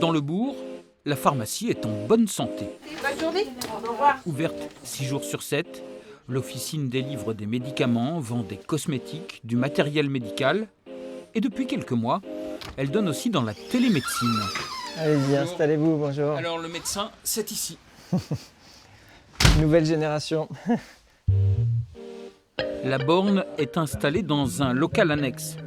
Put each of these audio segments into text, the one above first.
Dans le bourg, la pharmacie est en bonne santé. Bonne journée. Au revoir. Ouverte 6 jours sur 7, l'officine délivre des médicaments, vend des cosmétiques, du matériel médical. Et depuis quelques mois, elle donne aussi dans la télémédecine. Allez-y, installez-vous, bonjour. Alors le médecin, c'est ici. Nouvelle génération. La borne est installée dans un local annexe.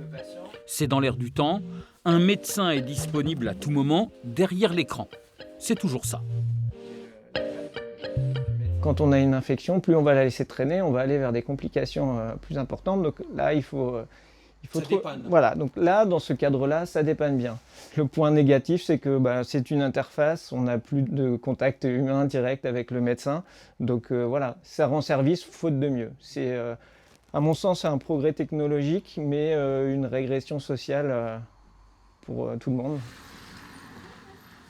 C'est dans l'air du temps. Un médecin est disponible à tout moment derrière l'écran. C'est toujours ça. Quand on a une infection, plus on va la laisser traîner, on va aller vers des complications plus importantes. Donc là, il faut dépanne. Voilà, donc là, dans ce cadre-là, ça dépanne bien. Le point négatif, c'est que c'est une interface, on n'a plus de contact humain direct avec le médecin. Donc voilà, ça rend service faute de mieux. C'est, à mon sens, c'est un progrès technologique, mais une régression sociale pour tout le monde.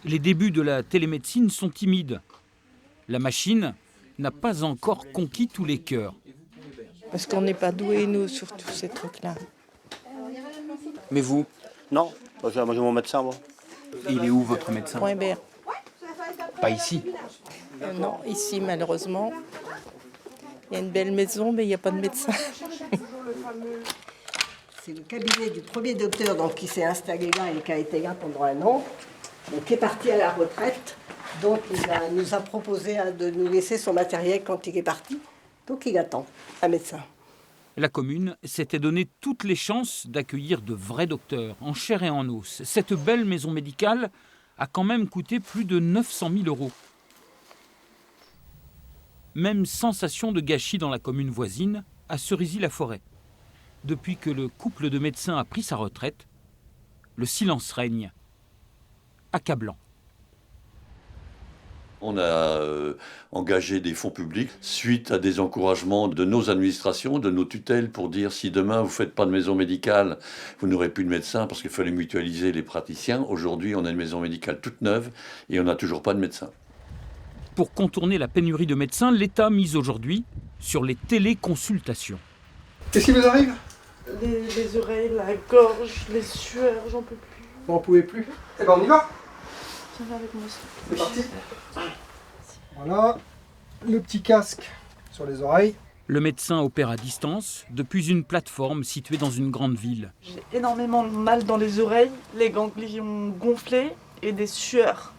Les débuts de la télémédecine sont timides. La machine n'a pas encore conquis tous les cœurs. Parce qu'on n'est pas doués, nous, sur tous ces trucs-là. Mais vous, Non, moi j'ai mon médecin, moi. il est où votre médecin? Point BR. Pas ici. Non, ici, malheureusement. Il y a une belle maison, mais il n'y a pas de médecin. C'est le cabinet du premier docteur donc, qui s'est installé là et qui a été là pendant 1 an, donc, qui est parti à la retraite. Donc il nous a proposé de nous laisser son matériel quand il est parti. Donc il attend un médecin. La commune s'était donné toutes les chances d'accueillir de vrais docteurs, en chair et en os. Cette belle maison médicale a quand même coûté plus de 900 000 €. Même sensation de gâchis dans la commune voisine, à Cerisy-la-Forêt. Depuis que le couple de médecins a pris sa retraite, le silence règne. Accablant. On a engagé des fonds publics suite à des encouragements de nos administrations, de nos tutelles, pour dire si demain vous ne faites pas de maison médicale, vous n'aurez plus de médecin parce qu'il fallait mutualiser les praticiens. Aujourd'hui, on a une maison médicale toute neuve et on n'a toujours pas de médecin. Pour contourner la pénurie de médecins, l'État mise aujourd'hui sur les téléconsultations. Qu'est-ce qui vous arrive? Les oreilles, la gorge, les sueurs, j'en peux plus. Vous n'en pouvez plus? Eh ben on y va. Viens avec moi. C'est parti. Voilà, le petit casque sur les oreilles. Le médecin opère à distance depuis une plateforme située dans une grande ville. J'ai énormément de mal dans les oreilles, les ganglions gonflés et des sueurs.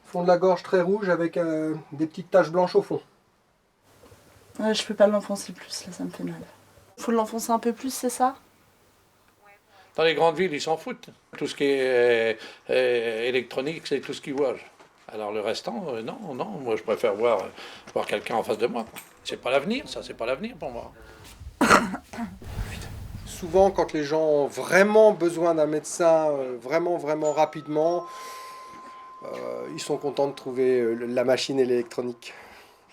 Fond de la gorge très rouge avec des petites taches blanches au fond. Ouais, je peux pas l'enfoncer plus, là ça me fait mal. Faut l'enfoncer un peu plus, c'est ça? Dans les grandes villes, ils s'en foutent. Tout ce qui est électronique, c'est tout ce qu'ils voient. Alors le restant, non, moi je préfère voir quelqu'un en face de moi. C'est pas l'avenir, ça, c'est pas l'avenir pour moi. Souvent, quand les gens ont vraiment besoin d'un médecin, vraiment rapidement, ils sont contents de trouver la machine et l'électronique.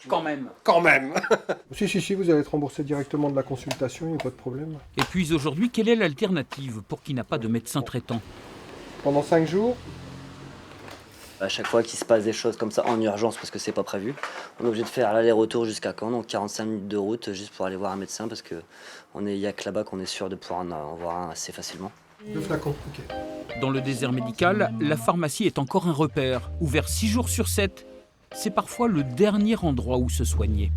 Quand même. Quand même. Si, vous allez être remboursé directement de la consultation, il n'y a pas de problème. Et puis aujourd'hui, quelle est l'alternative pour qui n'a pas de médecin traitant? Pendant 5 jours, à chaque fois qu'il se passe des choses comme ça en urgence parce que c'est pas prévu, on est obligé de faire l'aller-retour jusqu'à Caen, donc 45 minutes de route juste pour aller voir un médecin parce qu'il n'y a que là-bas qu'on est sûr de pouvoir en voir un assez facilement. 2 flacons, ok. Dans le désert médical, la pharmacie est encore un repère, ouvert 6 jours sur 7. C'est parfois le dernier endroit où se soigner.